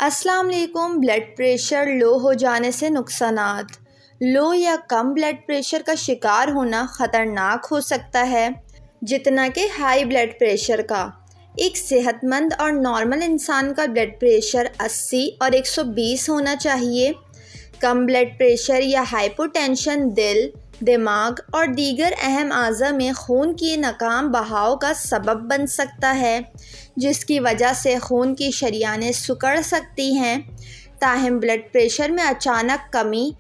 अस्सलाम वालेकुम। Blood pressure low हो जाने से नुकसानात। लो या कम ब्लड प्रेशर का शिकार होना ख़तरनाक हो सकता है जितना कि हाई ब्लड प्रेशर का। एक सेहतमंद और नॉर्मल इंसान का ब्लड प्रेशर 80 और 120 होना चाहिए। कम ब्लड प्रेशर या हाइपोटेंशन दिल, दिमाग और दीगर अहम अज़ा में खून की नाकाम बहाव का सबब बन सकता है, जिसकी वजह से खून की शरियानें सिकुड़ सकती हैं। ताहम ब्लड प्रेशर में अचानक कमी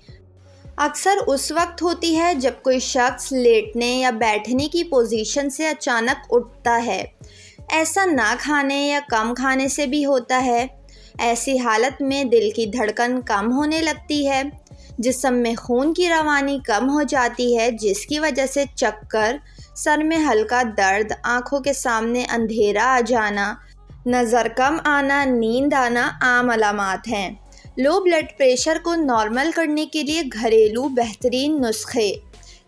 अक्सर उस वक्त होती है जब कोई शख्स लेटने या बैठने की पोजीशन से अचानक उठता है। ऐसा ना खाने या कम खाने से भी होता है। ऐसी हालत में दिल की धड़कन कम होने लगती है, जिस्म में खून की रवानी कम हो जाती है, जिसकी वजह से चक्कर, सर में हल्का दर्द, आँखों के सामने अंधेरा आ जाना, नज़र कम आना, नींद आना आम अलामात हैं। लो ब्लड प्रेशर को नॉर्मल करने के लिए घरेलू बेहतरीन नुस्खे।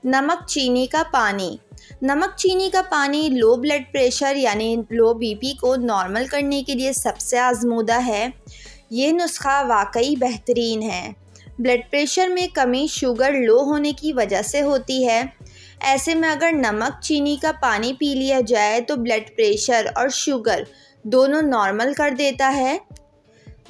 नमक चीनी का पानी। नमक चीनी का पानी लो ब्लड प्रेशर यानी लो बीपी को नॉर्मल करने के लिए सबसे आजमूदा है। ये नुस्खा वाकई बेहतरीन है। ब्लड प्रेशर में कमी शुगर लो होने की वजह से होती है। ऐसे में अगर नमक चीनी का पानी पी लिया जाए तो ब्लड प्रेशर और शुगर दोनों नॉर्मल कर देता है।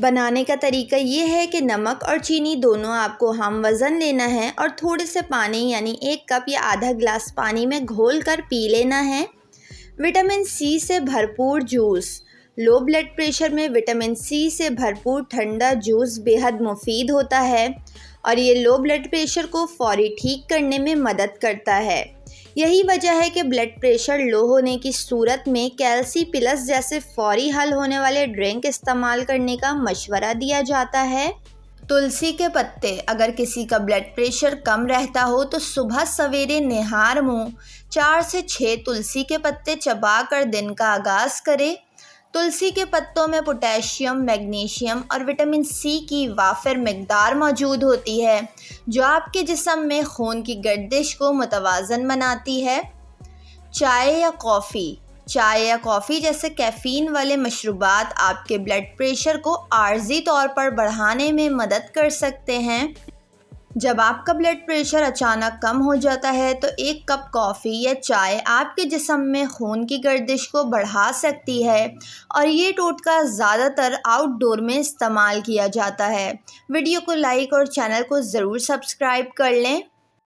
बनाने का तरीका ये है कि नमक और चीनी दोनों आपको हम वज़न लेना है और थोड़े से पानी यानी 1 कप या आधा गिलास पानी में घोल कर पी लेना है। विटामिन सी से भरपूर जूस। लो ब्लड प्रेशर में विटामिन सी से भरपूर ठंडा जूस बेहद मुफीद होता है और ये लो ब्लड प्रेशर को फौरी ठीक करने में मदद करता है। यही वजह है कि ब्लड प्रेशर लो होने की सूरत में कैल्सी प्लस जैसे फौरी हल होने वाले ड्रिंक इस्तेमाल करने का मशवरा दिया जाता है। तुलसी के पत्ते। अगर किसी का ब्लड प्रेशर कम रहता हो तो सुबह सवेरे निहार मुँह 4 से 6 तुलसी के पत्ते चबाकर दिन का आगाज़ करें। तुलसी के पत्तों में पोटेशियम, मैग्नीशियम और विटामिन सी की वाफिर मिकदार मौजूद होती है, जो आपके जिस्म में खून की गर्दिश को मुतवाज़न बनाती है। चाय या कॉफ़ी। चाय या कॉफ़ी जैसे कैफ़ीन वाले मशरूबात आपके ब्लड प्रेशर को आर्जी तौर पर बढ़ाने में मदद कर सकते हैं। जब आपका ब्लड प्रेशर अचानक कम हो जाता है तो 1 कप कॉफ़ी या चाय आपके जिस्म में खून की गर्दिश को बढ़ा सकती है और ये टोटका ज़्यादातर आउटडोर में इस्तेमाल किया जाता है। वीडियो को लाइक और चैनल को ज़रूर सब्सक्राइब कर लें।